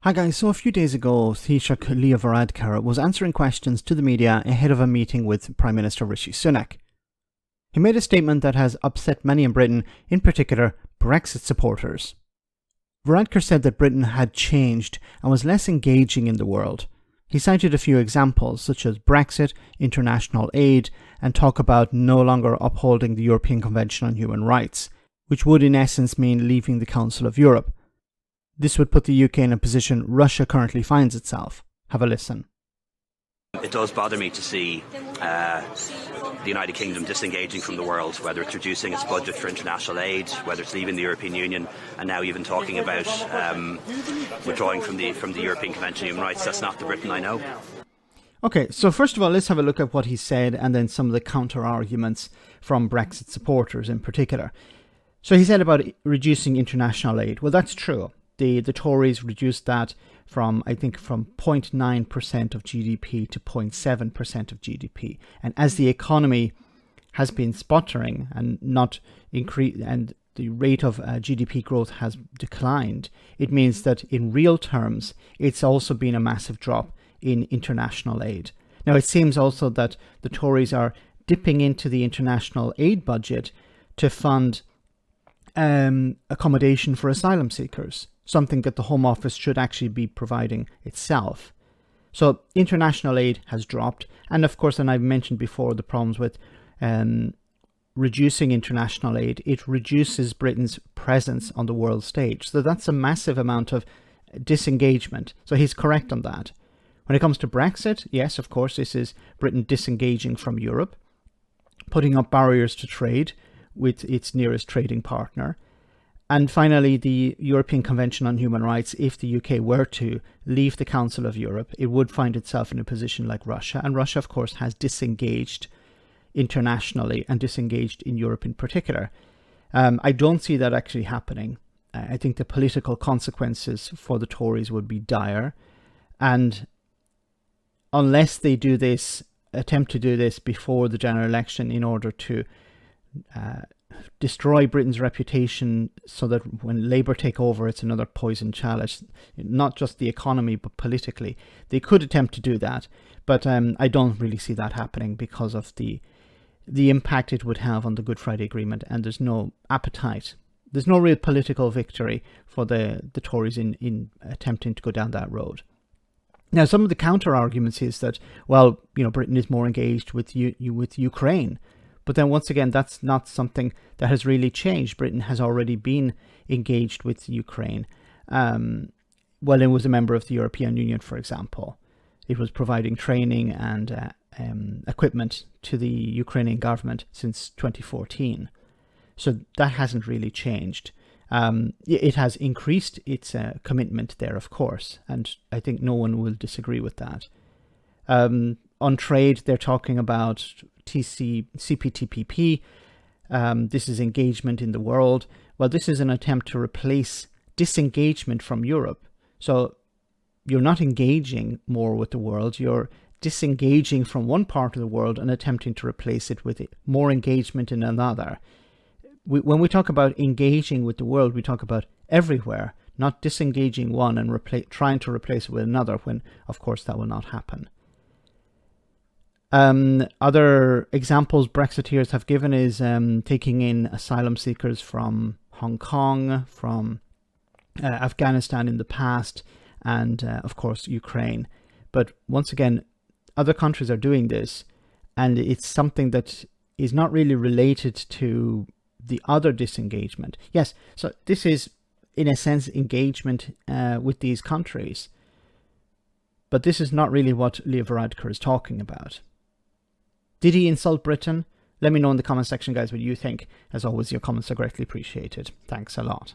Hi guys, so a few days ago, Taoiseach Leo Varadkar was answering questions to the media ahead of a meeting with Prime Minister Rishi Sunak. He made a statement that has upset many in Britain, in particular Brexit supporters. Varadkar said that Britain had changed and was less engaging in the world. He cited a few examples such as Brexit, international aid, and talk about no longer upholding the European Convention on Human Rights, which would in essence mean leaving the Council of Europe. This would put the UK in a position Russia currently finds itself. Have a listen. It does bother me to see the United Kingdom disengaging from the world, whether it's reducing its budget for international aid, whether it's leaving the European Union, and now even talking about withdrawing from the European Convention on Human Rights. That's not the Britain I know. Okay, so first of all, let's have a look at what he said and then some of the counter-arguments from Brexit supporters in particular. So he said about reducing international aid. Well, that's true. The Tories reduced that from 0.9% of GDP to 0.7% of GDP. And as the economy has been sputtering and not increase, and the rate of GDP growth has declined, it means that in real terms, it's also been a massive drop in international aid. Now, it seems also that the Tories are dipping into the international aid budget to fund accommodation for asylum seekers, something that the Home Office should actually be providing itself. So international aid has dropped, and of course, and I've mentioned before the problems with reducing international aid. It reduces Britain's presence on the world stage. So that's a massive amount of disengagement. So he's correct on that. When it comes to Brexit, yes, of course, this is Britain disengaging from Europe, putting up barriers to trade with its nearest trading partner. And finally, the European Convention on Human Rights, if the UK were to leave the Council of Europe, it would find itself in a position like Russia. And Russia, of course, has disengaged internationally and disengaged in Europe in particular. I don't see that actually happening. I think the political consequences for the Tories would be dire. And unless they do this, attempt to do this before the general election in order to destroy Britain's reputation so that when Labour take over, it's another poison chalice, not just the economy, but politically. They could attempt to do that, but I don't really see that happening because of the impact it would have on the Good Friday Agreement, and there's no appetite. There's no real political victory for the Tories in attempting to go down that road. Now, some of the counter-arguments is that, well, Britain is more engaged with Ukraine. But then once again, that's not something that has really changed. Britain has already been engaged with Ukraine. Well, it was a member of the European Union, for example. It was providing training and equipment to the Ukrainian government since 2014. So that hasn't really changed. It has increased its commitment there, of course, and I think no one will disagree with that. On trade, they're talking about CPTPP. This is engagement in the world. Well, this is an attempt to replace disengagement from Europe. So you're not engaging more with the world. You're disengaging from one part of the world and attempting to replace it with more engagement in another. When we talk about engaging with the world, we talk about everywhere, not disengaging one and trying to replace it with another, when, of course, that will not happen. Other examples Brexiteers have given is taking in asylum seekers from Hong Kong, from Afghanistan in the past, and of course Ukraine. But once again, other countries are doing this, and it's something that is not really related to the other disengagement. Yes, so this is in a sense engagement with these countries, but this is not really what Leo Varadkar is talking about. Did he insult Britain? Let me know in the comment section, guys, what you think. As always, your comments are greatly appreciated. Thanks a lot.